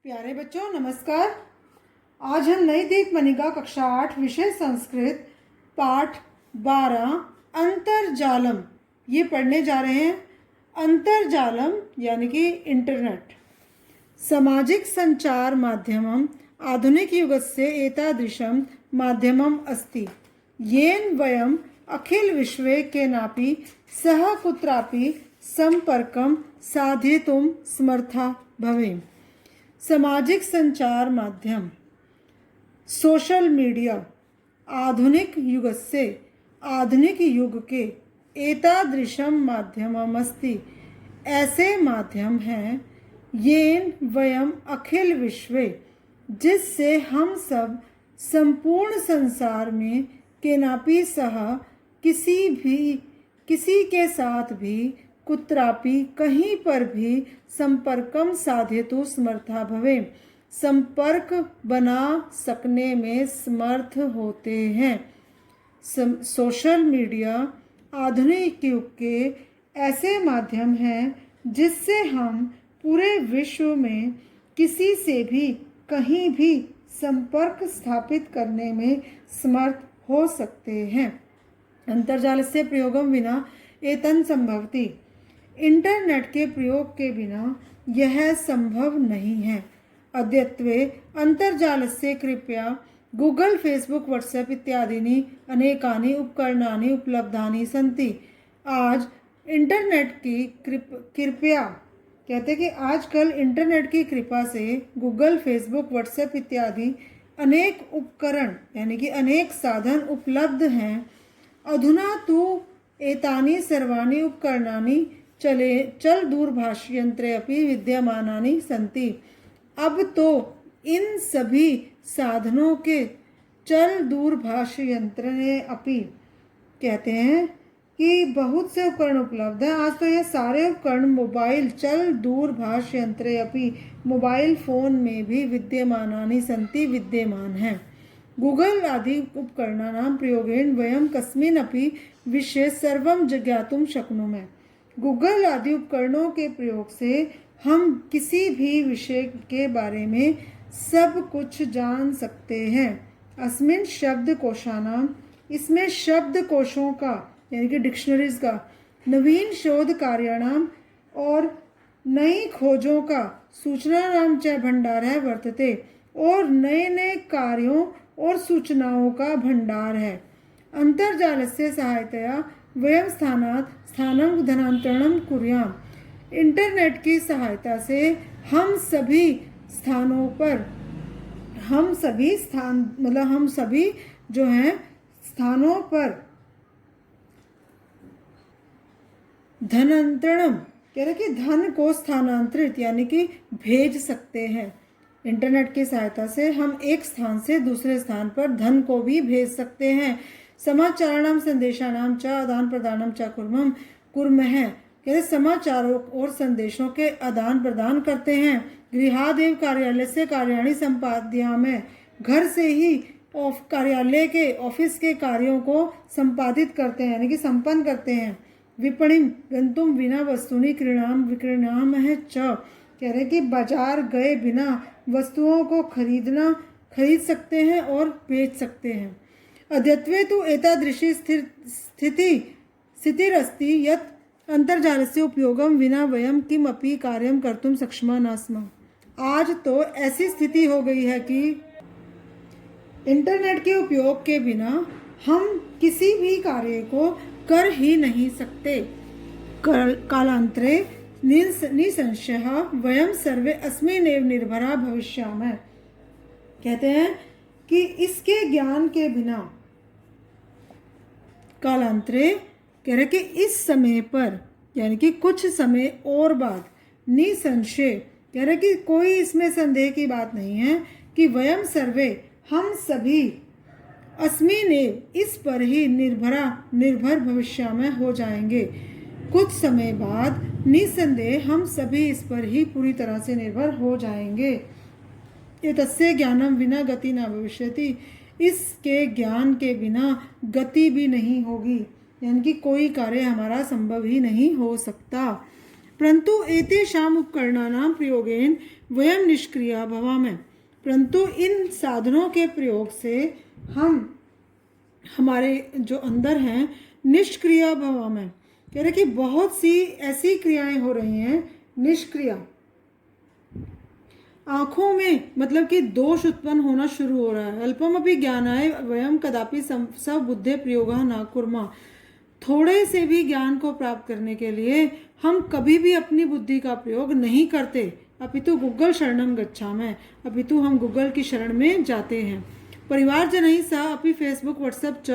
प्यारे बच्चों नमस्कार। आज हम नई दीप मनिका कक्षा 8 विषय संस्कृत पाठ 12 अंतर्जालम ये पढ़ने जा रहे हैं। अंतर्जालम यानी कि इंटरनेट सामाजिक संचार माध्यमम आधुनिक युगस्य एतादृशं माध्यमम अस्ति येन वयम अखिल विश्वे केनापि सह कुत्रापि संपर्कं साधयितुं समर्था भवेम। सामाजिक संचार माध्यम सोशल मीडिया आधुनिक युग के एतादृशम माध्यमम अस्ति ऐसे माध्यम हैं येन वयम अखिल विश्वे जिससे हम सब संपूर्ण संसार में केनापि सह किसी के साथ भी कुत्रापि कहीं पर भी संपर्कम साधयितुं समर्था भवेम संपर्क बना सकने में समर्थ होते हैं। सोशल मीडिया आधुनिक युग के ऐसे माध्यम हैं जिससे हम पूरे विश्व में किसी से भी कहीं भी संपर्क स्थापित करने में समर्थ हो सकते हैं। अंतर्जालस्य प्रयोगम विना एतन् संभवति इंटरनेट के प्रयोग के बिना यह संभव नहीं है। अद्यत्वे अंतर्जालस्य कृपया गूगल फेसबुक व्हाट्सएप इत्यादीनि अनेकानि उपकरणानि उपलब्धानि सन्ति। आज इंटरनेट की कृपया कहते कि आजकल इंटरनेट की कृपा से गूगल फेसबुक व्हाट्सएप इत्यादि अनेक उपकरण यानी कि अनेक साधन उपलब्ध हैं। अधुना तु एतानि सर्वाणि उपकरणानि चल दूरभाष यंत्रे अपि विद्यमानानि सन्ति। अब तो इन सभी साधनों के चल दूरभाष यंत्र अपि कहते हैं कि बहुत से उपकरण उपलब्ध हैं। आज तो ये सारे उपकरण मोबाइल चल दूरभाष यंत्रे अपि मोबाइल फोन में भी विद्यमानानि सन्ति विद्यमान हैं। गूगल आदि उपकरणानां प्रयोगेन वयं कस्मिन् अपि विषये सर्वं ज्ञातुं शक्नुमः। गूगल आदि उपकरणों के प्रयोग से हम किसी भी विषय के बारे में सब कुछ जान सकते हैं। अस्मिन् शब्दकोशानां इसमें शब्दकोशों का यानी कि डिक्शनरीज का नवीन शोध कार्याणाम और नई खोजों का सूचनानां च भंडारः वर्तते और नए नए कार्यों और सूचनाओं का भंडार है। अंतर्जालस्य सहायतया वयं स्थानं धनान्तरणं कुर्याम। इंटरनेट की सहायता से हम सभी जो हैं स्थानों पर धनान्तरणम कह रहे कि धन को स्थानांतरित यानी कि भेज सकते हैं। इंटरनेट की सहायता से हम एक स्थान से दूसरे स्थान पर धन को भी भेज सकते हैं। समाचाराणां संदेशानां च आदान प्रदानं च कुर्मः कहते समाचारों और संदेशों के आदान प्रदान करते हैं। गृहादेव कार्यालय से कार्याणि संपादयामः घर से ही कार्यालय के ऑफिस के कार्यों को संपादित करते हैं यानी कि संपन्न करते हैं। विपणिं गन्तुं विना वस्तूनि विक्रीणामः च कह रहे कि बाजार गए बिना वस्तुओं को खरीद सकते हैं और बेच सकते हैं। अद्यत्वे तु एतादृशी स्थितिरस्ति यत् अंतर्जालस्य उपयोगं विना वयं किमपि कार्यं कर्तुं सक्षमा न स्मः। आज तो ऐसी स्थिति हो गई है कि इंटरनेट के उपयोग के बिना हम किसी भी कार्य को कर ही नहीं सकते। कालांतरे निसंशयः वयं सर्वे अस्मिन्नेव निर्भरा भविष्यामः। कहते हैं कि इसके ज्ञान के बिना कालांतरे कह रहे कि इस समय पर यानी कि कुछ समय और बाद निसंशय कह रहे कि कोई इसमें संदेह की बात नहीं है कि वयम सर्वे हम सभी अस्मिन्नेव इस पर ही निर्भर भविष्य में हो जाएंगे। कुछ समय बाद निसंदेह हम सभी इस पर ही पूरी तरह से निर्भर हो जाएंगे। एतस्य ज्ञानम विना गति न भविष्यति इसके ज्ञान के बिना गति भी नहीं होगी यानी कि कोई कार्य हमारा संभव ही नहीं हो सकता। परंतु एतेषाम् उपकरणानां प्रयोगेन वयम निष्क्रिया भवामः। परंतु इन साधनों के प्रयोग से हम हमारे जो अंदर हैं निष्क्रिया भवामः, कह रहे कि बहुत सी ऐसी क्रियाएं हो रही हैं निष्क्रिया। आंखों में मतलब कि दोष उत्पन्न होना शुरू हो रहा है। अल्पमपि ज्ञानाय वयम कदापि सबुद्धे प्रयोगः न कुर्मः। थोड़े से भी ज्ञान को प्राप्त करने के लिए हम कभी भी अपनी बुद्धि का प्रयोग नहीं करते। अपितु गूगल शरणं गच्छामः, अपितु हम गूगल की शरण में जाते हैं। परिवारजनैः सह अपि फेसबुक व्हाट्सएप च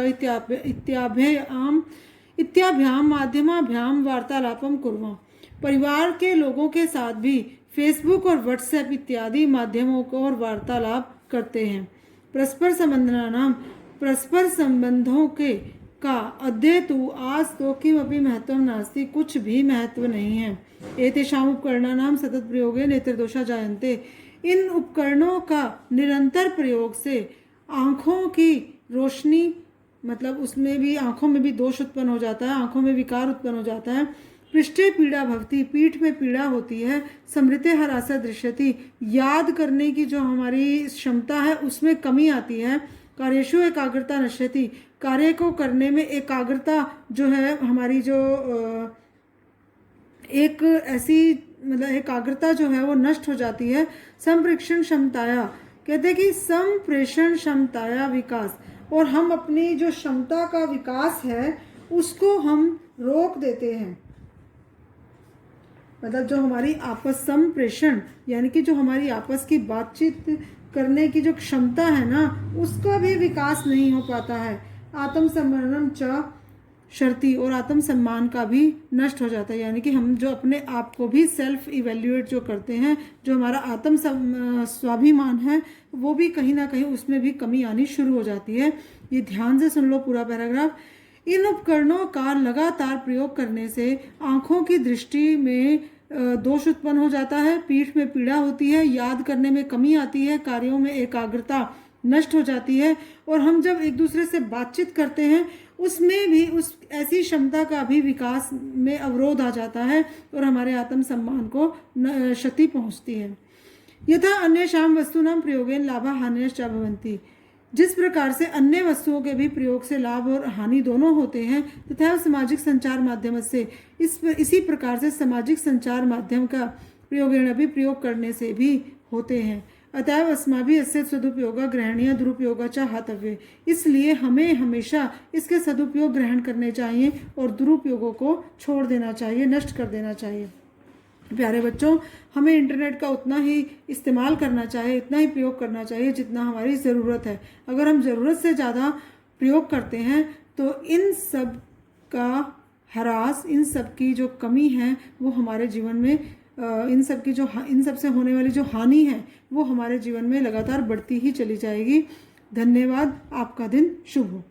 इत्याभ्याम माध्यमाभ्याम वार्तालापम कुर्मः। परिवार के लोगों के साथ भी फेसबुक और व्हाट्सएप इत्यादि माध्यमों को और वार्तालाप करते हैं। परस्पर संबंधों के का अद्य तु आज तो किमपि महत्वं नास्ति, कुछ भी महत्व नहीं है। एतेषाम् उपकरणानां सतत प्रयोगे नेत्रदोषा जायन्ते। इन उपकरणों का निरंतर प्रयोग से आँखों की रोशनी मतलब उसमें भी आँखों में भी दोष उत्पन्न हो जाता है, आँखों में विकार उत्पन्न हो जाता है। पृष्ठे पीड़ा भवति, पीठ में पीड़ा होती है। स्मृते ह्रासः दृश्यति, याद करने की जो हमारी क्षमता है उसमें कमी आती है। कार्येषु एकाग्रता नश्यति, कार्य को करने में एकाग्रता जो है हमारी जो एक ऐसी मतलब एकाग्रता जो है वो नष्ट हो जाती है। संप्रेषण क्षमताया, कहते हैं कि संप्रेषण क्षमताया विकास, और हम अपनी जो क्षमता का विकास है उसको हम रोक देते हैं। मतलब जो हमारी आपस संप्रेषण यानी कि जो हमारी आपस की बातचीत करने की जो क्षमता है ना उसका भी विकास नहीं हो पाता है। आत्मसम्मानम च शर्ती, और आत्मसम्मान का भी नष्ट हो जाता है। यानी कि हम जो अपने आप को भी सेल्फ इवेल्युएट जो करते हैं, जो हमारा आत्म स्वाभिमान है वो भी कहीं ना कहीं उसमें भी कमी आनी शुरू हो जाती है। ये ध्यान से सुन लो पूरा पैराग्राफ। इन उपकरणों का लगातार प्रयोग करने से आँखों की दृष्टि में दोष उत्पन्न हो जाता है, पीठ में पीड़ा होती है, याद करने में कमी आती है, कार्यों में एकाग्रता नष्ट हो जाती है, और हम जब एक दूसरे से बातचीत करते हैं उसमें भी उस ऐसी क्षमता का भी विकास में अवरोध आ जाता है और हमारे आत्मसम्मान को क्षति पहुंचती है। यथा अन्येषां वस्तूनां प्रयोगेन लाभा हानिश्च भवन्ति, जिस प्रकार से अन्य वस्तुओं के भी प्रयोग से लाभ और हानि दोनों होते हैं, तथा सामाजिक संचार माध्यम से इसी प्रकार से सामाजिक संचार माध्यम का प्रयोगेण भी प्रयोग करने से भी होते हैं। अतएव अस्माभिः अस्य सदुपयोग ग्रहणीय दुरुपयोग च हतव्य, इसलिए हमें हमेशा इसके सदुपयोग ग्रहण करने चाहिए और दुरुपयोगों को छोड़ देना चाहिए, नष्ट कर देना चाहिए। प्यारे बच्चों, हमें इंटरनेट का उतना ही इस्तेमाल करना चाहिए, इतना ही प्रयोग करना चाहिए जितना हमारी ज़रूरत है। अगर हम ज़रूरत से ज़्यादा प्रयोग करते हैं तो इन सब का ह्रास, इन सब की जो कमी है वो हमारे जीवन में इन सब से होने वाली जो हानि है वो हमारे जीवन में लगातार बढ़ती ही चली जाएगी। धन्यवाद। आपका दिन शुभ हो।